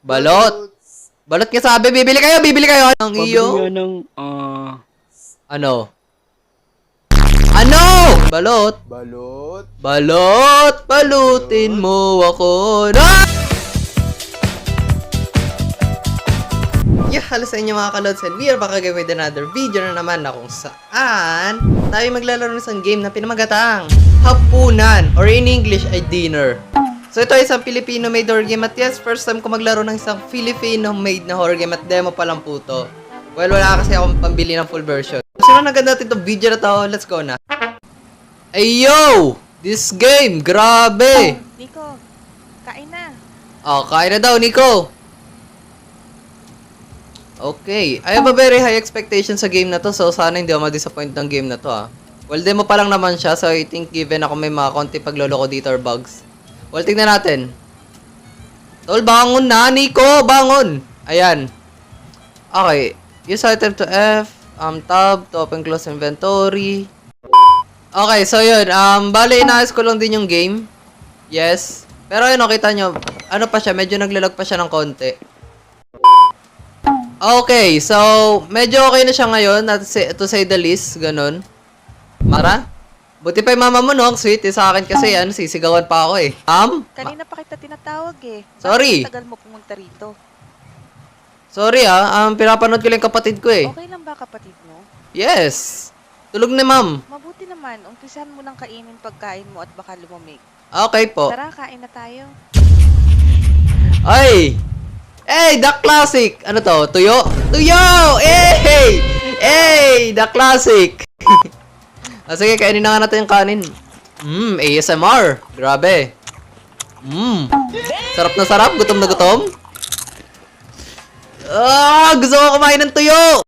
Balot. Balot nga sabi, bibili kayo, bibili kayo. Ang iyo. Pabili nga ng, Ano? Ano? Balot. Balot. Balot, balutin mo ako. No! Hello sa inyo mga kalods, and we are back again with another video na naman na kung saan tayo maglalaro ng isang game na pinamagatang hapunan, or in English ay dinner. So ito ay isang Filipino-made horror game, at yes, first time ko maglaro ng isang Filipino-made na horror game, at demo pa lang po to. Well, wala kasi akong pambili ng full version. Sino naganda natin itong video na to? Let's go na. Ay yo! This game! Grabe! Nico, kain na. Oh, kain na daw, Nico! Okay. I have a very high expectation sa game na to, so sana hindi ako ma-disappoint ng game na to, ah. Well, demo pa lang naman siya, so I think given ako may mga konti pagloloko dito or bugs. Well, tignan natin. Tol, bangon na, Nico! Bangon! Ayan. Okay. Use item to F, tab to open close inventory. Okay, so yun. Bale, inaayos ko lang din yung game. Yes. Pero yun, kita nyo, ano pa siya, medyo naglalag pa siya ng konti. Okay, so, medyo okay na siya ngayon, to say the least, ganun. Mara? Buti pa yung mama mo, no? Sweet, sa akin kasi, sisigawan pa ako eh. Kanina pa kita tinatawag eh. Sorry. Bakit tagal mo pumunta rito? Sorry pinapanood ko lang yung kapatid ko eh. Okay lang ba kapatid mo? Yes. Tulog ni ma'am. Mabuti naman, umpisahan mo lang kainin pagkain mo at baka lumamig. Okay po. Tara, kain na tayo. Ay! Hey, the classic! Ano to? Tuyo? Tuyo! Hey! Hey! The classic! Sige, kainin na nga natin yung kanin. ASMR. Grabe. Sarap na sarap. Gutom na gutom. Gusto ko kumain ng tuyo!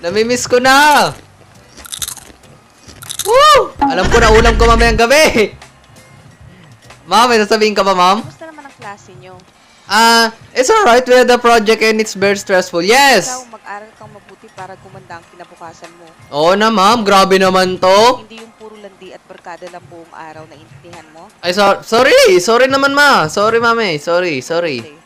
Namimiss ko na! Woo! Alam ko na ulam ko mamayang gabi. Ma'am, may sasabihin ka ba, ma'am? Kumusta naman ang klase nyo? It's alright. We had a project and it's very stressful. Yes! Ikaw, mag-aral kang mabuti para gumanda ang kinabukasan mo. Oo na, ma'am. Grabe naman to. Hindi yung puro landi at barkada lang buong araw na intindihan mo. Ay, sorry. Sorry naman, ma. Sorry, mami. Sorry. Okay.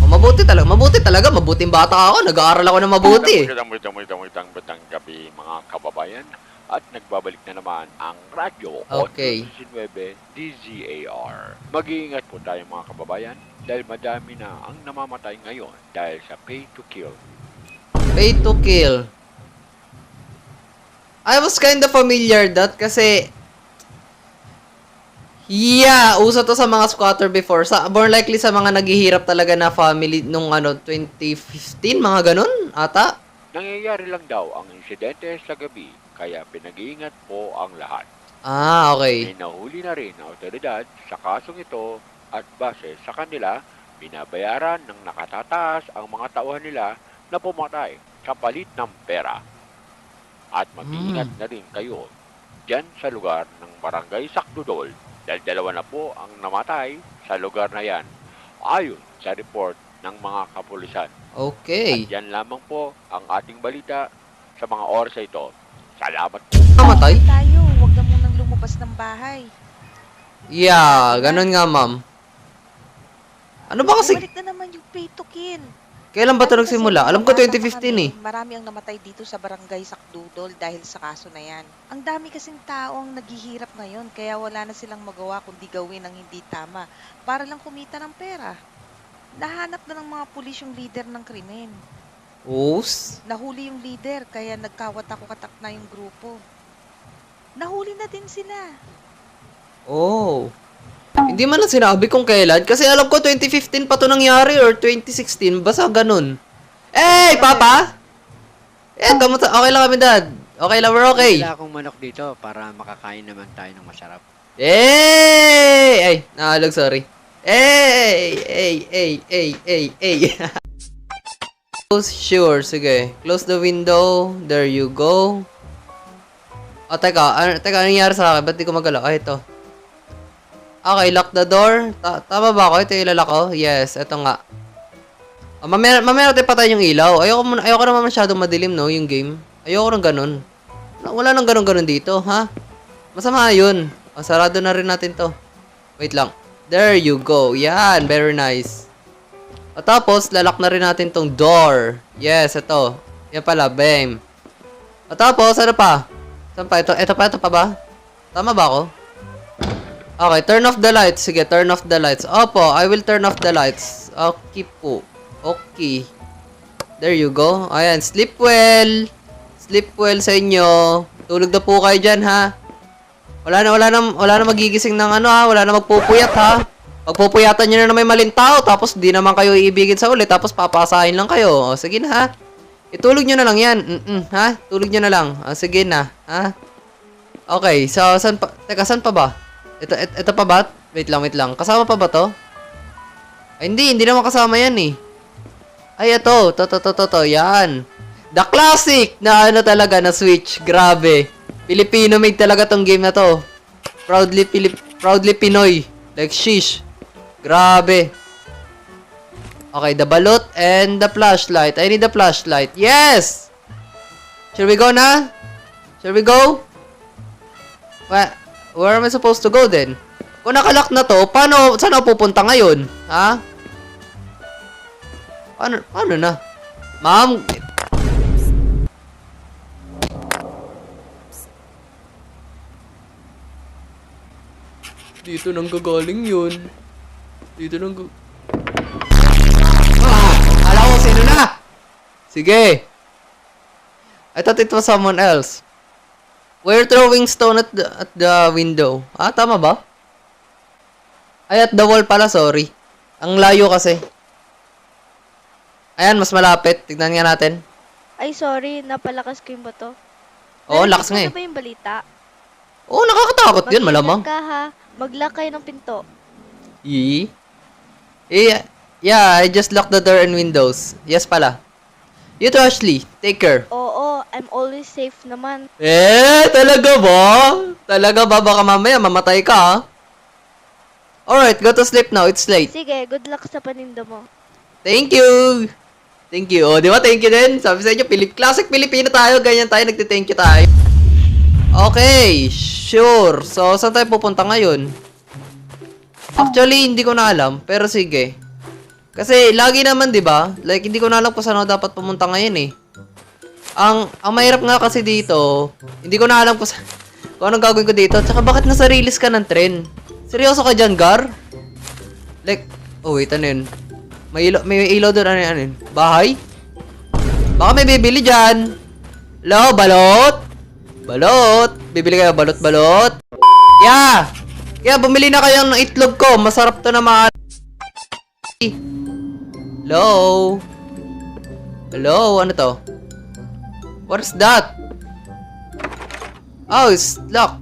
Oh, mabuti talaga. Mabuti talaga. Mabuting bata ako. Nag-aaral ako ng mabuti. Magandang gabi mga kababayan. At nagbabalik na naman ang radyo Okay. 19 DZAR. Mag-iingat po tayo mga kababayan dahil madami na ang namamatay ngayon dahil sa pay to kill. Pay to kill. I was kinda familiar that kasi uso to sa mga squatter before. More likely sa mga naghihirap talaga na family nung 2015, mga ganun ata. Nangyayari lang daw ang insidente sa gabi kaya pinag-iingat po ang lahat. Okay. May nahuli na rin ang otoridad sa kasong ito at base sa kanila, binabayaran ng nakatataas ang mga tauhan nila na pumatay sa palit ng pera. At mag-iingat na rin kayo dyan sa lugar ng Barangay Sakdudol dahil dalawa na po ang namatay sa lugar na yan ayon sa report ng mga kapulisan. Okay. At yan lamang po ang ating balita sa mga oras na ito. Salamat po. Namatay? Tayo, huwag na munang lumabas ng bahay. Yeah, ganun nga, ma'am. Ano ba kasi? Bumalik na naman yung pay to kill. Kailan ba ito Kasi nagsimula? Alam ko 2015 eh. Marami ang namatay dito sa Barangay Sakdudol dahil sa kaso na yan. Ang dami kasing tao ang naghihirap ngayon kaya wala na silang magawa kundi gawin ang hindi tama para lang kumita ng pera. Nahanap na ng mga pulis yung leader ng krimen. Oos? Nahuli yung leader kaya nagkawatak-watak na yung grupo. Nahuli na din sila. Oh. Hindi man lang sinabi kung kailan. Kasi alam ko 2015 pa to nangyari or 2016. Basta ganun. Hey, Papa! Kamusta? Okay lang kami, Dad. Okay lang, we're okay. Wala akong manok dito para makakain naman tayo ng masarap. Ay, nakalag, sorry. Hey. Sure, sige. Close the window. There you go. Teka, anong nangyari sa akin? Ba't di ko magalaw? Ito. Okay, lock the door. Tama ba ako? Ito yung ilalak ko? Yes, ito nga. Mamaya natin patayin yung ilaw. Ayoko naman masyadong madilim, no, yung game. Ayoko nang ganun. Wala nang ganun dito, ha? Masama yun. Sarado na rin natin to. Wait lang. There you go. Yan, very nice. At tapos, lalak na rin natin tong door. Yes, ito. Yan pala, bam. At tapos, ano pa? Saan pa? Ito pa ba? Tama ba ako? Okay, turn off the lights. Sige, turn off the lights. Opo, I will turn off the lights. Okay po. Okay. There you go. Ayan, sleep well. Sleep well sa inyo. Tulog na po kayo dyan, ha? Wala na magigising ng ano, ha? Wala na magpupuyat, ha? Pagpupuyatan nyo na may maling tao, tapos di naman kayo iibigin sa ulit, tapos papasahin lang kayo. O, sige na, ha? Itulog nyo na lang yan. Ha? Tulog nyo na lang. O, sige na, ha? Okay, so, saan pa? Teka, saan pa ba? Ito pa ba? Wait lang. Kasama pa ba to? Ay, hindi naman kasama yan, eh. Ay, ito. To. Yan. The classic na ano talaga, na Switch. Grabe. Filipino made talaga tong game na to. Proudly Pinoy. Like, shish. Grabe. Okay, the balot and the flashlight. I need the flashlight. Yes! Shall we go na? Shall we go? Where am I supposed to go then? Kung nakalock na to, saan ako pupunta ngayon? Ha? Paano na? Ma'am? Dito nang gagaling yun. Alam ko sino na! Sige! I thought it was someone else. We're throwing stone at the window. Ah, tama ba? Ay, at the wall pala, sorry. Ang layo kasi. Ayan, mas malapit. Tignan nga natin. Ay, sorry. Napalakas ko yung bato. Oo, lakas nga eh. Ano ba yung balita? Oo, nakakatakot yun, malamang. Mag-ingat ka ha. Mag-lock kayo ng pinto. Yeah, I just locked the door and windows. Yes pala. You too, Ashley. Take care. Oo, I'm always safe naman. Talaga ba? Talaga ba? Baka mamaya mamatay ka, ha? Alright, go to sleep now. It's late. Sige, good luck sa paninda mo. Thank you! Thank you. O, di ba? Thank you din. Sabi sa inyo, classic Pilipino tayo. Ganyan tayo. Nagti-thank you tayo. Okay, sure. So, saan tayo pupunta ngayon? Actually, hindi ko na alam. Pero sige. Kasi, lagi naman, di ba? Like, hindi ko na alam kung saan ako dapat pumunta ngayon eh. Ang mahirap nga kasi dito, hindi ko na alam kung anong gagawin ko dito. Tsaka, bakit nasa release ka ng tren? Seryoso ka dyan, Gar? Like, oh wait, ano yun? May ilaw doon, ano yun? Bahay? Baka may bibili dyan. Hello, balot? Balot? Bibili kayo, balot? Yeah! Yeah, bumili na kayo ng itlog ko. Masarap to na mga... Hello? Hello? Ano to? What is that? Oh, it's locked.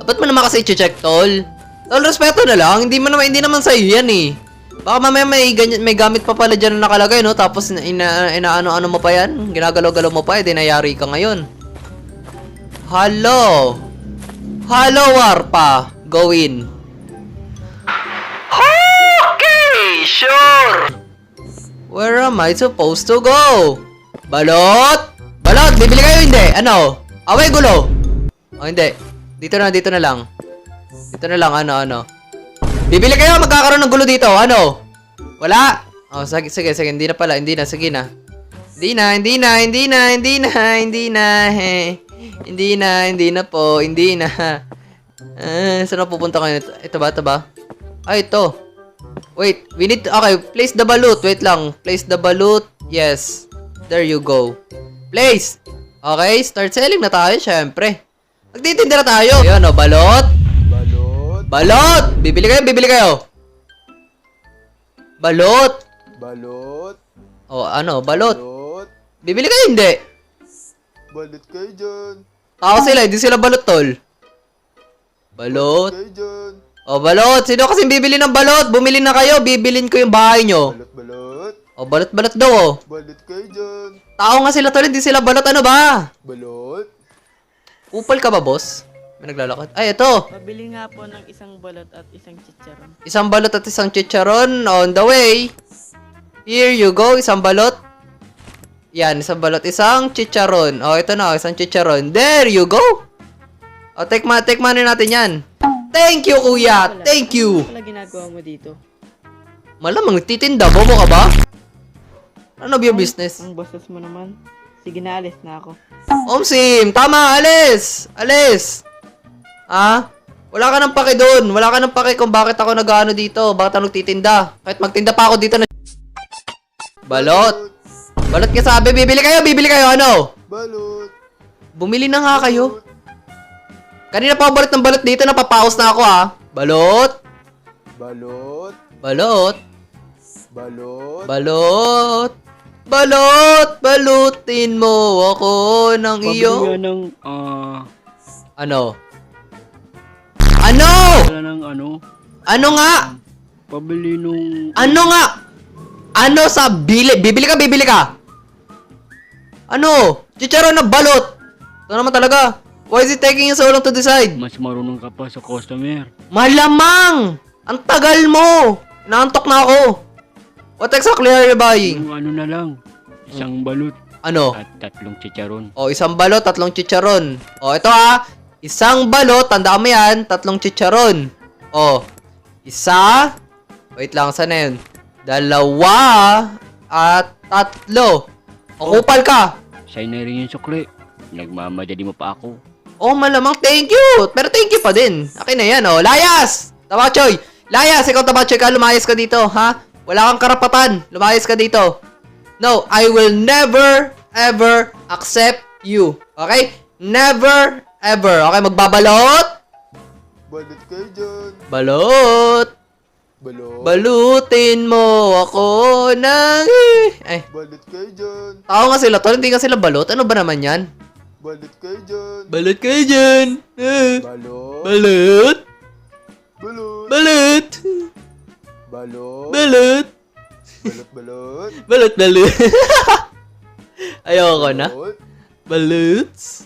Ba't mo naman kasi i-check, tol? Tol, respeto na lang. Hindi naman sa'yo yan eh. Baka mamaya may gamit pa pala dyan na nakalagay, no? Tapos inaano-ano mo pa yan? Ginagalaw-galaw mo pa, nayari ka ngayon. Hello? Hello, Warpa. Go in. Okay, sure. Where am I supposed to go? Balot? Balot, bibili kayo hindi? Ano? Away gulo. Oh, hindi. Dito na lang. Ano. Bibili kayo, magkakaroon ng gulo dito. Ano? Wala? Oh, sige. Hindi na pala. Hindi na. Sige na. Hindi na po. Saan na pupunta kayo? Ito ba? Ay, ito. Wait, okay, place the balut. Wait lang. Place the balut. Yes. There you go. Place. Okay, start selling na tayo, syempre. Magtitinda na tayo. Ayun, oh, balot. Bibili kayo. Balot. Oh, ano, balot. Bibili kayo, hindi. Balot kayo dyan. Hindi sila balot, tol. Balot. Kayo dyan. Oh, balot. Sino kasi bibili ng balot? Bumili na kayo. Bibilin ko yung bahay nyo. Balot. Oh, balot daw, oh. Balot kayo dyan. Tao nga sila, tol. Hindi sila balot. Ano ba? Balot. Upal ka ba, boss? May naglalakad. Ay, ito. Pabili nga po ng isang balot at isang chicharon. Isang balot at isang chicharon on the way. Here you go. Isang balot. Yan, isang balot. Isang chicharon. Oh, ito na. Isang chicharon. There you go. Oh, take money natin yan. Thank you, kuya. Thank you. Ano pala ginagawa mo dito? Malamang nagtitinda. Bobo ka ba? None of your business. Ang bastos mo naman. Sige na, alis na ako. Omsim, tama, alis! Alis! Ha? Wala ka nang pake doon. Wala ka nang pake kung bakit ako nag-ano dito. Bakit ako nagtitinda. Kahit magtinda pa ako dito na... Balot! Balot ka sabi, bibili kayo, ano? Balot. Bumili na nga kayo. Kanina pa ako balot ng balot dito, napapaos na ako ha. Balot! Balot. Balot! Balot. Balot! Balot! Balutin mo ako ng Pabili iyo. nga ng, Ano? Ano? wala ng ano, Ano nga? pabili nung, Ano nga? Ano sa bibili ka? Ano? Chicharon na balot. Ito naman talaga. Why is it taking you so long to decide? mas marunong ka pa sa customer. Malamang! Ang tagal mo! Naantok na ako. What exactly are you buying? Yung ano na lang, isang balot Ano? at 3 chicharon. O, isang balot, 3 chicharon. O, ito ha. Isang balot, tandaan mo yan, 3 chicharon. O, isa. Wait lang, saan na yun? 2 at 3. O, kupal ka. Sa'yo na rin yung sukli. Nagmamadali mo pa ako. Oh, malamang thank you. Pero thank you pa din. Akin na yan, oh. Layas! Tabachoy! Layas, ikaw Tabachoy ka, lumayas ka dito, ha? Wala kang karapatan. Lumayas ka dito. No, I will never, ever accept you. Okay? Never, ever. Okay, magbabalot? Balot kayo dyan. Balot! Balot. Balutin mo ako ng... Ay, Balot kayo dyan. tao nga sila to, hindi nga sila balot. Ano ba naman yan? Balot kayo dyan. Balot kayo dyan. Balot. Balot? Balot. Balot? Balot. Balot? Balot. Balot. Balot, balot. Ayoko na. Balot. Baluts?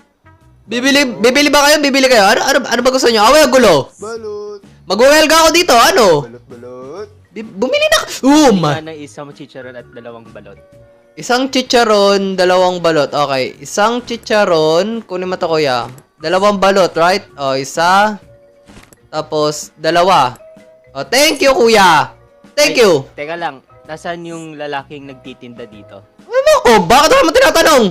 Bibili ba kayo? Bibili kayo? Ano ba gusto nyo? Away o gulo? Balot. Mag-welga ako dito, ano? Balot. Balot. Bumili na ng isang chicharon at 2 balot. Isang chicharon, 2 balot. Okay, isang chicharon, kunin mo to kuya. 2 balot, right? O, isa. Tapos, 2. O, thank you kuya. Thank you. Teka lang, nasaan yung lalaking nagtitinda dito? Ano ko? Bakit naman tinatanong?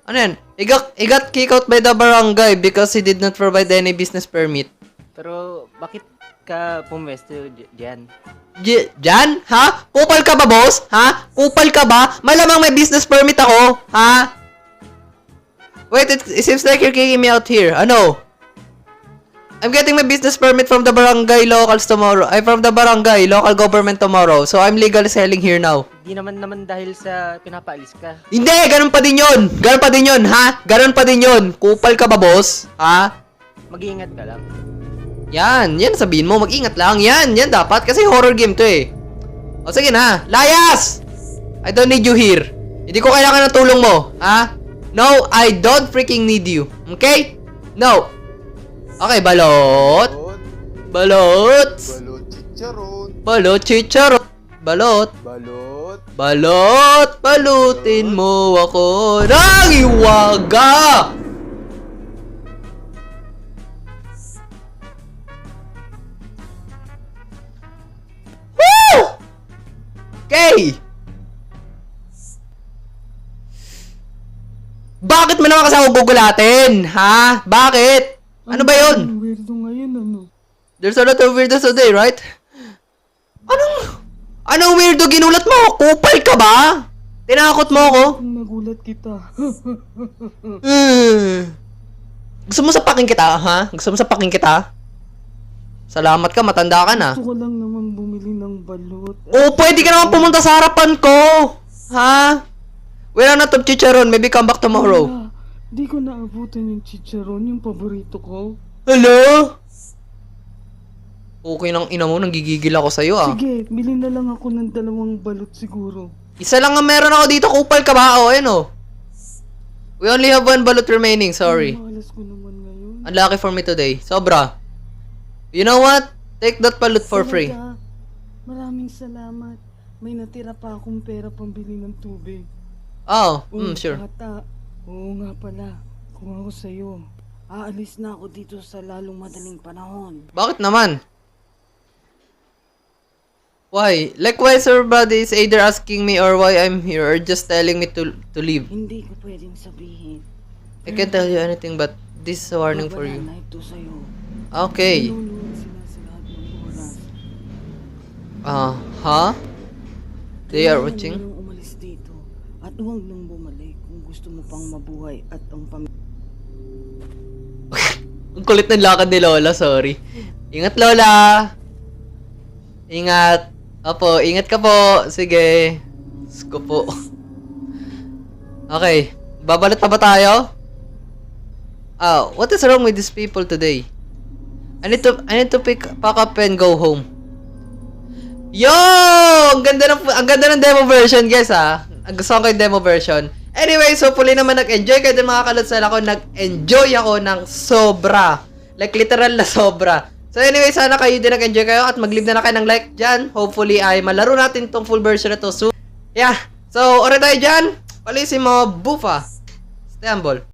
Ano yan? He got kicked out by the barangay because he did not provide any business permit. Pero bakit ka pumwesto diyan? Jan? Ha? Kupal ka ba, boss? Ha? Kupal ka ba? Malamang may business permit ako. Ha? Wait, it seems like you're kicking me out here. Ano? I'm getting my business permit from the barangay locals tomorrow. From the barangay, local government tomorrow. So, I'm legally selling here now. Di naman dahil sa pinapaalis ka. Hindi! Ganun pa din yun! Ganun pa din yun, ha? Ganun pa din yun. Kupal ka ba, boss? Ha? Mag-iingat ka lang. Yan sabihin mo, mag-ingat lang. Yan dapat kasi horror game to eh. O sige na, layas! I don't need you here. Hindi ko kailangan ng tulong mo, ha? No, I don't freaking need you. Okay? No. Okay, balot. Balot. Balot. Balot. Chicharon. Balot, chicharon. Balot. Balot. Balot. Balutin mo ako ng iwaga. Okay! Bakit mo naman kasi ako gugulatin? Ha? Bakit? Ano ba yun? Weirdo ngayon, ano? There's a lot of weirdos today, right? Anong weirdo ginulat mo? Kupal ka ba? Tinakot mo ako? Nagulat kita. Gusto mo sapakin kita, ha? Gusto mo sapakin kita? Salamat ka, matanda ka na. Gusto ko lang naman bumili ng balot. Oh, pwede ka naman pumunta sa harapan ko. Ha? Wala na to chicharon. Maybe come back tomorrow. Wala. Di ko naabutan yung chicharon, yung paborito ko. Hello? Okay nang ina mo, nanggigigil ako sa'yo ah. Sige, bili na lang ako ng 2 balot siguro. Isa lang ang meron ako dito, kupal ka ba? O, ayun o. We only have 1 balot remaining, sorry. Malas ko naman ngayon. Unlucky for me today. Sobra. You know what? Take that balot for free. Talaga, maraming salamat. May natira pa akong pera pambili ng tubig. Oh, Oh, sure. Bata, oo nga pala. Kung ako sa'yo, aalis na ako dito sa lalong madaling panahon. Bakit naman? Why? Like, why everybody is either asking me or why I'm here or just telling me to leave? Hindi ko pwedeng sabihin. I can't tell you anything but this is a warning for Wala you. na ito sa'yo. Okay. Nanonood sila sa lahat ng oras. Huh? They are Kailangan watching? mo nang umalis dito. At huwag nang bumalik kung gusto mo pang mabuhay at ang pamilya. Ang kulit ng lakad ni Lola, sorry. Ingat, Lola! Ingat. Opo, ingat ka po. Sige. Sko po. Okay. Babalot pa ba tayo? What is wrong with these people today? I need to pack up and go home. Yo! Ang ganda ng demo version, guys, ha. Ang gusto ko yung demo version. Anyway, so hopefully naman nag-enjoy kayo din mga kalodsal ako. Nag-enjoy ako ng sobra. Like literal na sobra. So anyway, sana kayo din nag-enjoy kayo at mag-leave na kayo ng like dyan. Hopefully ay malaro natin tong full version na to soon. Yeah. So, ore tayo dyan. Palisin mo, bufa. Stay humble.